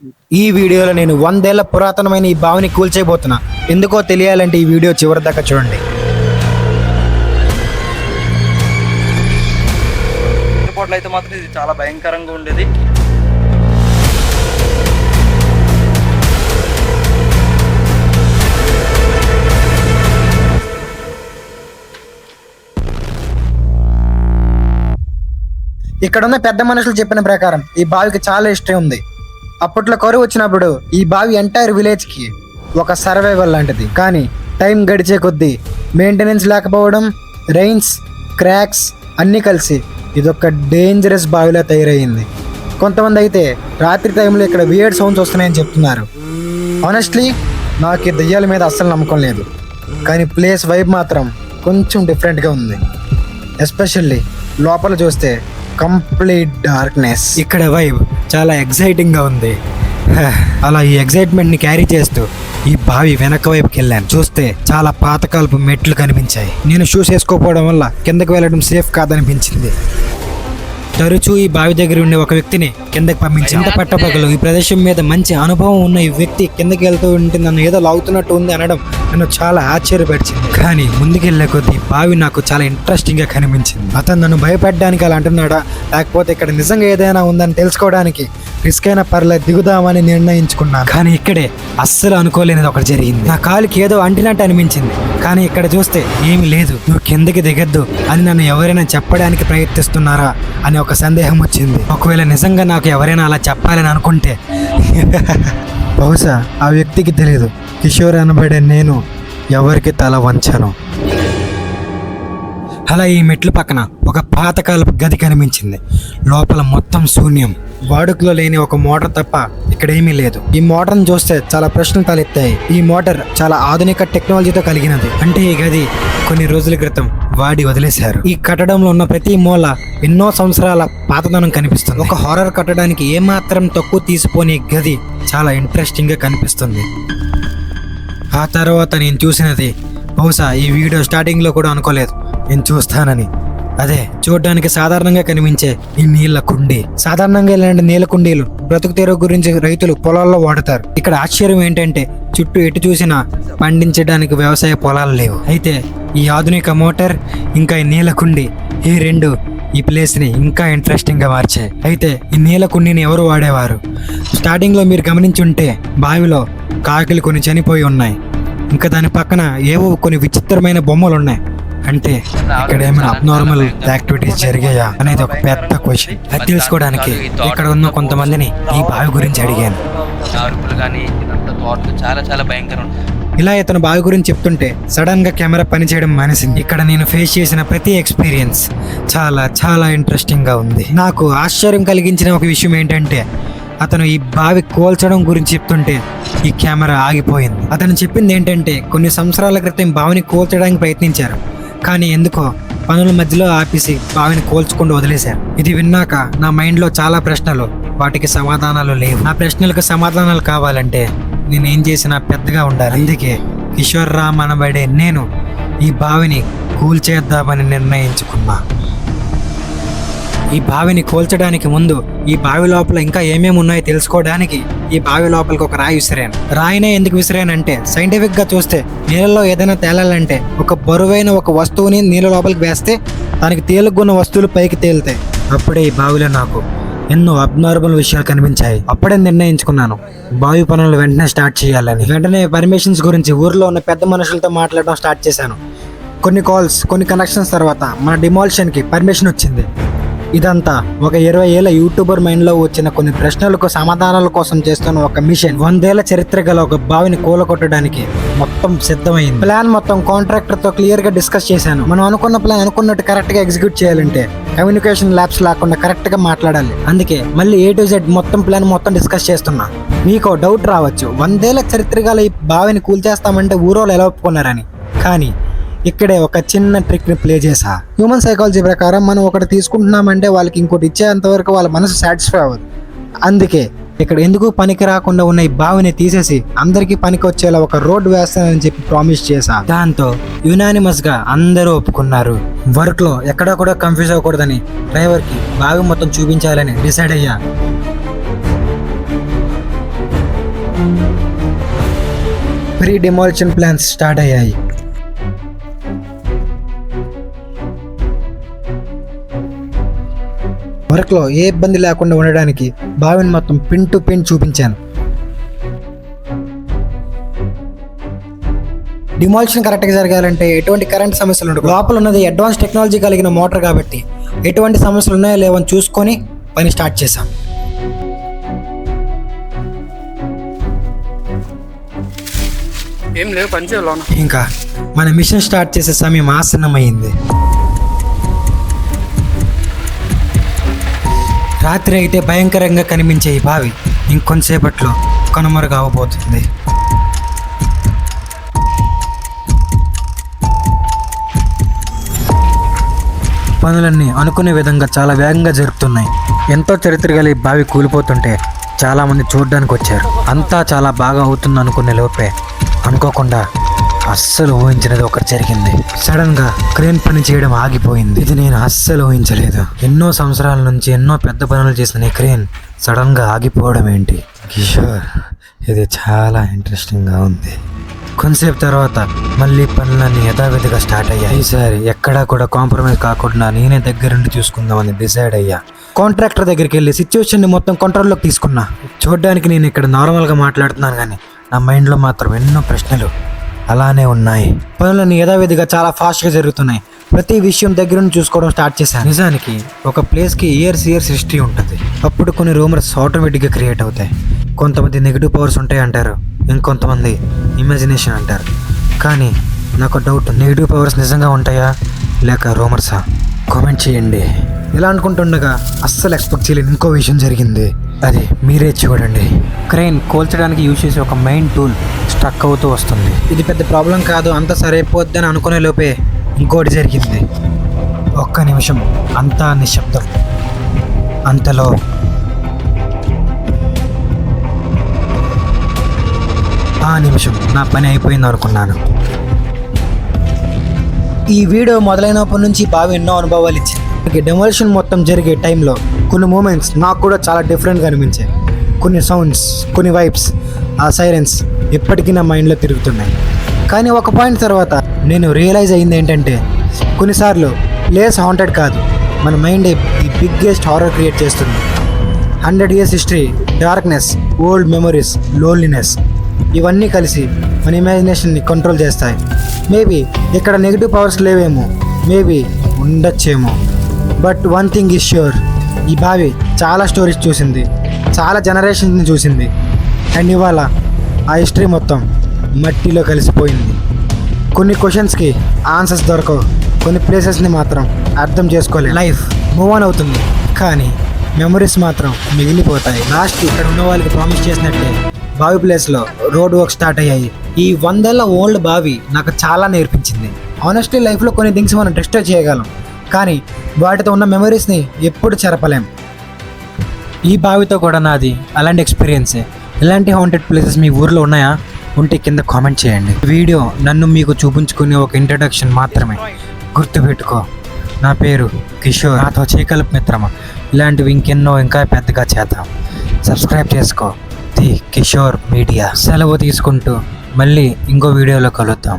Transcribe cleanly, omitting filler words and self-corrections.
ఈ వీడియోలో నేను 100 ఏళ్ల పురాతనమైన ఈ బావిని కూల్చేయబోతున్నా. ఎందుకో తెలియాలంటే ఈ వీడియో చివరి దాకా చూడండి. అయితే మాత్రం ఇది చాలా భయంకరంగా ఉండేది. ఇక్కడున్న పెద్ద మనుషులు చెప్పిన ప్రకారం ఈ బావికి చాలా హిస్టరీ ఉంది. అప్పట్లో కరువు వచ్చినప్పుడు ఈ బావి ఎంటైర్ విలేజ్ కి ఒక సర్వైవల్ లాంటిది. కానీ టైం గడిచే కొద్దీ మెయింటెనెన్స్ లేకపోవడం, రెయిన్స్, క్రాక్స్ అన్నీ కలిసి ఇదొక డేంజరస్ బావిలా తయారయ్యింది. కొంతమంది అయితే రాత్రి టైంలో ఇక్కడ వియర్డ్ సౌండ్స్ వస్తున్నాయని చెప్తున్నారు. ఆనెస్ట్లీ నాకు ఈ దెయ్యాల మీద అస్సలు నమ్మకం లేదు. కానీ ప్లేస్ వైబ్ మాత్రం కొంచెం డిఫరెంట్గా ఉంది. ఎస్పెషల్లీ లోపల చూస్తే కంప్లీట్ డార్క్నెస్. ఇక్కడ వైబ్ చాలా ఎగ్జైటింగ్గా ఉంది. అలా ఈ ఎగ్జైట్మెంట్ని క్యారీ చేస్తూ ఈ బావి వెనక వైపుకి వెళ్ళాను. చూస్తే చాలా పాతకాలపు మెట్లు కనిపించాయి. నేను షూస్ వేసుకోకపోవడం వల్ల కిందకి వెళ్ళడం సేఫ్ కాదనిపించింది. తరచూ ఈ బావి దగ్గర ఉండే ఒక వ్యక్తిని కిందకి పంపించి ఇంత పట్టపగలు ఈ ప్రదేశం మీద మంచి అనుభవం ఉన్న ఈ వ్యక్తి కిందకి వెళ్తూ ఉంటే నన్ను ఏదో లాగుతున్నట్టు ఉంది అనడం నన్ను చాలా ఆశ్చర్యపరిచింది. కానీ ముందుకెళ్లే కొద్దీ బావి నాకు చాలా ఇంట్రెస్టింగ్ గా కనిపించింది. అతను నన్ను భయపెట్టడానికి అలా అంటున్నాడా, లేకపోతే ఇక్కడ నిజంగా ఏదైనా ఉందని తెలుసుకోవడానికి రిస్క్ అయినా పర్లేదు దిగుదామని నిర్ణయించుకున్నాను. కానీ ఇక్కడే అస్సలు అనుకోలేనిది ఒకటి జరిగింది. నా కాలుకి ఏదో అంటినట్టు అనిపించింది. కానీ ఇక్కడ చూస్తే ఏమీ లేదు. నువ్వు కిందకి దిగద్దు అని నన్ను ఎవరైనా చెప్పడానికి ప్రయత్నిస్తున్నారా అని ఒక సందేహం వచ్చింది. ఒకవేళ నిజంగా నాకు ఎవరైనా అలా చెప్పాలని అనుకుంటే బహుశా ఆ వ్యక్తికి తెలియదు. కిషోర్ అనబడే నేను ఎవరికి తల వంచను. అలా ఈ మెట్ల పక్కన ఒక పాతకాలపు గది కనిపించింది. లోపల మొత్తం శూన్యం. వాడుకలో లేని ఒక మోటార్ తప్ప ఇక్కడ ఏమీ లేదు. ఈ మోటార్ని చూస్తే చాలా ప్రశ్నలు తలెత్తాయి. ఈ మోటార్ చాలా ఆధునిక టెక్నాలజీతో కలిగినది. అంటే ఈ గది కొన్ని రోజుల క్రితం వాడి వదిలేశారు. ఈ కట్టడంలో ఉన్న ప్రతి మూల ఎన్నో సంవత్సరాల పాతదనం కనిపిస్తుంది. ఒక హారర్ కట్టడానికి ఏమాత్రం తక్కువ తీసిపోని గది చాలా ఇంట్రెస్టింగ్ గా కనిపిస్తుంది. ఆ తర్వాత నేను చూసినది బహుశా ఈ వీడియో స్టార్టింగ్ లో కూడా అనుకోలేదు నేను చూస్తానని. అదే చూడడానికి సాధారణంగా కనిపించే ఈ నీళ్ల కుండీ. సాధారణంగా ఇలాంటి నీళ్ల కుండీలు బ్రతుకు తెరువు గురించి రైతులు పొలాల్లో వాడతారు. ఇక్కడ ఆశ్చర్యం ఏంటంటే చుట్టూ ఎటు చూసినా పండించడానికి వ్యవసాయ పొలాలు లేవు. అయితే ఈ ఆధునిక మోటార్ ఇంకా ఈ నీళ్ల కుండీ ఈ రెండు ఈ ప్లేస్ ని ఇంకా ఇంట్రెస్టింగ్ గా మార్చాయి. అయితే ఈ నీళ్ల కుండీని ఎవరు వాడేవారు? స్టార్టింగ్ లో మీరు గమనించుంటే బావిలో కాకిలు కొన్ని చనిపోయి ఉన్నాయి. ఇంకా దాని పక్కన ఏవో కొన్ని విచిత్రమైన బొమ్మలు ఉన్నాయి. అంటే ఇక్కడ ఏమైనా అబ్నార్మల్ యాక్టివిటీస్ జరిగాయా అనేది ఒక పెద్ద క్వశ్చన్. అది తెలుసుకోవడానికి ఇక్కడ ఉన్న కొంతమందిని ఈ బావి గురించి అడిగాను. చాలా భయంకరం. ఇలా ఇతను బావి గురించి చెప్తుంటే సడన్ గా కెమెరా పనిచేయడం మానేసింది. ఇక్కడ నేను ఫేస్ చేసిన ప్రతి ఎక్స్పీరియన్స్ చాలా చాలా ఇంట్రెస్టింగ్ గా ఉంది. నాకు ఆశ్చర్యం కలిగించిన ఒక విషయం ఏంటంటే అతను ఈ బావి కోల్చడం గురించి చెప్తుంటే ఈ కెమెరా ఆగిపోయింది. అతను చెప్పింది ఏంటంటే కొన్ని సంవత్సరాల క్రితం బావిని కోల్చడానికి ప్రయత్నించారు. కానీ ఎందుకో పనుల మధ్యలో ఆపేసి బావిని కోల్చుకుంటూ వదిలేశారు. ఇది విన్నాక నా మైండ్లో చాలా ప్రశ్నలు, వాటికి సమాధానాలు లేవు. నా ప్రశ్నలకు సమాధానాలు కావాలంటే నేనేం చేసినా పెద్దగా ఉండాలి. అందుకే కిషోర్ రామ్ అనబడే నేను ఈ బావిని కూల్చేద్దామని నిర్ణయించుకున్నా. ఈ బావిని కోల్చడానికి ముందు ఈ బావి లోపల ఇంకా ఏమేమి ఉన్నాయో తెలుసుకోవడానికి ఈ బావి లోపలికి ఒక రాయి విసిరాను. రాయినే ఎందుకు విసిరానంటే సైంటిఫిక్ గా చూస్తే నీళ్ళలో ఏదైనా తేలాలంటే ఒక బరువైన ఒక వస్తువుని నీళ్ళ లోపలికి వేస్తే దానికి తేలుగున్న వస్తువులు పైకి తేలుతాయి. అప్పుడే ఈ బావిలో నాకు ఎన్నో అబ్నార్మల్ విషయాలు కనిపించాయి. అప్పుడే నిర్ణయించుకున్నాను బావి పనులు వెంటనే స్టార్ట్ చేయాలని. వెంటనే పర్మిషన్స్ గురించి ఊర్లో ఉన్న పెద్ద మనుషులతో మాట్లాడడం స్టార్ట్ చేశాను. కొన్ని కాల్స్, కొన్ని కనెక్షన్స్ తర్వాత మన డిమాలిషన్కి పర్మిషన్ వచ్చింది. ఇదంతా ఒక 20 ఏళ్ల యూట్యూబర్ మైండ్లో వచ్చిన కొన్ని ప్రశ్నలకు సమాధానాల కోసం చేస్తున్న ఒక మిషన్. 100 ఏళ్ల చరిత్ర గల ఒక బావిని కూలగొట్టడానికి మొత్తం సిద్ధమైంది. ప్లాన్ మొత్తం కాంట్రాక్టర్తో క్లియర్గా డిస్కస్ చేశాను. మనం అనుకున్న ప్లాన్ అనుకున్నట్టు కరెక్ట్గా ఎగ్జిక్యూట్ చేయాలంటే కమ్యూనికేషన్ ల్యాబ్స్ లేకుండా కరెక్ట్గా మాట్లాడాలి. అందుకే మళ్ళీ A to Z మొత్తం ప్లాన్ మొత్తం డిస్కస్ చేస్తున్నా. మీకు డౌట్ రావచ్చు, 100 ఏళ్ల చరిత్ర గల ఈ బావిని కూల్చేస్తామంటే ఊరోళ్ళు ఎలా ఒప్పుకున్నారని. కానీ ఇక్కడే ఒక చిన్న ట్రిక్ ని ప్లే చేసా. హ్యూమన్ సైకాలజీ ప్రకారం మనం ఒకటి తీసుకుంటున్నామంటే వాళ్ళకి ఇంకోటి ఇచ్చేంత వరకు వాళ్ళ మనసు సాటిస్ఫై అవ్వదు. అందుకే ఇక్కడ ఎందుకు పనికి రాకుండా ఉన్న ఈ బావిని తీసేసి అందరికీ పనికి వచ్చేలా ఒక రోడ్ వేస్తానని చెప్పి ప్రామిస్ చేశా. దాంతో యునానిమస్ గా అందరూ ఒప్పుకున్నారు. వర్క్ లో ఎక్కడా కూడా కన్ఫ్యూజ్ అవ్వకూడదని డ్రైవర్ కి బావి మొత్తం చూపించాలని డిసైడ్ అయ్యా. ప్రీ డిమాలిషన్ ప్లాన్స్ స్టార్ట్ అయ్యాయి. వర్క్లో ఏ ఇబ్బంది లేకుండా ఉండడానికి బావిని మొత్తం పిన్ టు పిన్ చూపించాను. డిమాలిషన్ కరెక్ట్గా జరగాలంటే ఎటువంటి కరెంట్ సమస్యలు ఉండవు. లోపల ఉన్నది అడ్వాన్స్ టెక్నాలజీ కలిగిన మోటార్ కాబట్టి ఎటువంటి సమస్యలు ఉన్నాయో లేవని చూసుకొని పని స్టార్ట్ చేశాం. ఏం లేవు పని చేయాలి. ఇంకా మన మిషన్ స్టార్ట్ చేసే సమయం ఆసన్నమైంది. రాత్రి అయితే భయంకరంగా కనిపించే ఈ బావి ఇంకొంతసేపట్లో కనుమరుగు అవబోతుంది. పనులన్నీ అనుకునే విధంగా చాలా వేగంగా జరుగుతున్నాయి. ఎంతో చరిత్ర గల ఈ బావి కూలిపోతుంటే చాలామంది చూడడానికి వచ్చారు. అంతా చాలా బాగా అవుతుంది అనుకునే లోపే అనుకోకుండా అస్సలు ఊహించినది ఒకటి జరిగింది. సడన్ గా క్రేన్ పని చేయడం ఆగిపోయింది. ఇది నేను అస్సలు ఊహించలేదు. ఎన్నో సంవత్సరాల నుంచి ఎన్నో పెద్ద పనులు చేసిన ఈ క్రేన్ సడన్ గా ఆగిపోవడం ఏంటి? కిషోర్, ఇది చాలా ఇంట్రెస్టింగ్ గా ఉంది. కొంతసేపు తర్వాత మళ్ళీ పనులన్నీ యథావిధిగా స్టార్ట్ అయ్యాయి. ఈసారి ఎక్కడా కూడా కాంప్రమైజ్ కాకుండా నేనే దగ్గరుండి చూసుకుందామని డిసైడ్ అయ్యా. కాంట్రాక్టర్ దగ్గరికి వెళ్ళి సిచ్యువేషన్ ని మొత్తం కంట్రోల్లోకి తీసుకున్నా. చూడడానికి నేను ఇక్కడ నార్మల్గా మాట్లాడుతున్నాను కానీ నా మైండ్లో మాత్రం ఎన్నో ప్రశ్నలు అలానే ఉన్నాయి. పనులన్నీ యథావిధిగా చాలా ఫాస్ట్గా జరుగుతున్నాయి. ప్రతి విషయం దగ్గరుండి చూసుకోవడం స్టార్ట్ చేశాను. నిజానికి ఒక ప్లేస్కి ఇయర్స్ హిస్టరీ ఉంటుంది. అప్పుడు కొన్ని రూమర్స్ ఆటోమేటిక్గా క్రియేట్ అవుతాయి. కొంతమంది నెగిటివ్ పవర్స్ ఉంటాయి అంటారు, ఇంకొంతమంది ఇమాజినేషన్ అంటారు. కానీ నాకు డౌట్, నెగిటివ్ పవర్స్ నిజంగా ఉంటాయా లేక రూమర్సా? కామెంట్ చేయండి. ఇలా అనుకుంటుండగా అస్సలు ఎక్స్పెక్ట్ చేయలేని ఇంకో విషయం జరిగింది. అది మీరే చూడండి. క్రెయిన్ కోల్చడానికి యూజ్ చేసే ఒక మెయిన్ టూల్ స్ట్రక్ అవుతూ వస్తుంది. ఇది పెద్ద ప్రాబ్లం కాదు, అంతా సరైపోద్ది అని అనుకునే లోపే ఇంకోటి జరిగింది. ఒక్క నిమిషం అంతా నిశ్శబ్దం. అంతలో ఆ నిమిషం నా పని అయిపోయింది అనుకున్నాను. ఈ వీడియో మొదలైనప్పటి నుంచి బావి ఎన్నో అనుభవాలు ఇచ్చింది. డెమోలిషన్ మొత్తం జరిగే టైంలో కొన్ని మూమెంట్స్ నాకు కూడా చాలా డిఫరెంట్గా అనిపించాయి. కొన్ని సౌండ్స్, కొన్ని వైబ్స్, ఆ సైలెన్స్ ఎప్పటికీ నా మైండ్లో తిరుగుతున్నాయి. కానీ ఒక పాయింట్ తర్వాత నేను రియలైజ్ అయింది ఏంటంటే, కొన్నిసార్లు ప్లేస్ హాంటెడ్ కాదు, మన మైండ్ ఈ బిగ్గెస్ట్ హారర్ క్రియేట్ చేస్తుంది. 100 years history, darkness, old memories, loneliness ఇవన్నీ కలిసి మన ఇమాజినేషన్ని కంట్రోల్ చేస్తాయి. మేబీ ఇక్కడ నెగిటివ్ పవర్స్ లేవేమో, మేబీ ఉండొచ్చేమో. But one thing is sure, ఈ బావి చాలా స్టోరీస్ చూసింది, చాలా జనరేషన్స్ని చూసింది. అండ్ ఇవాళ ఆ హిస్టరీ మొత్తం మట్టిలో కలిసిపోయింది. కొన్ని క్వశ్చన్స్కి ఆన్సర్స్ దొరకవు, కొన్ని ప్లేసెస్ని మాత్రం అర్థం చేసుకోలేదు. లైఫ్ మూవ్ ఆన్ అవుతుంది కానీ మెమరీస్ మాత్రం మిగిలిపోతాయి. లాస్ట్ ఇక్కడ ఉన్న వాళ్ళకి ప్రామిస్ చేసినట్టే బావి ప్లేస్లో రోడ్ వర్క్ స్టార్ట్ అయ్యాయి. ఈ 100 ఏళ్ల ఓల్డ్ బావి నాకు చాలా నేర్పించింది. ఆనెస్ట్లీ లైఫ్లో కొన్ని థింగ్స్ మనం డిస్ట్రాయ్ చేయగలం కానీ వాటితో ఉన్న మెమరీస్ని ఎప్పుడు చెరపలేం. ఈ బావితో కూడా నాది అలాంటి ఎక్స్పీరియన్సే. ఇలాంటి హాంటెడ్ ప్లేసెస్ మీ ఊర్లో ఉన్నాయా? ఉంటే కింద కామెంట్ చేయండి. వీడియో నన్ను మీకు చూపించుకునే ఒక ఇంట్రడక్షన్ మాత్రమే. గుర్తుపెట్టుకో, నా పేరు కిషోర్. నాతో చేయగలపు మిత్రమా. ఇలాంటివి ఇంకెన్నో ఇంకా పెద్దగా చేద్దాం. సబ్స్క్రైబ్ చేసుకో ది కిషోర్ మీడియా. సెలవు తీసుకుంటూ మళ్ళీ ఇంకో వీడియోలో కలుద్దాం.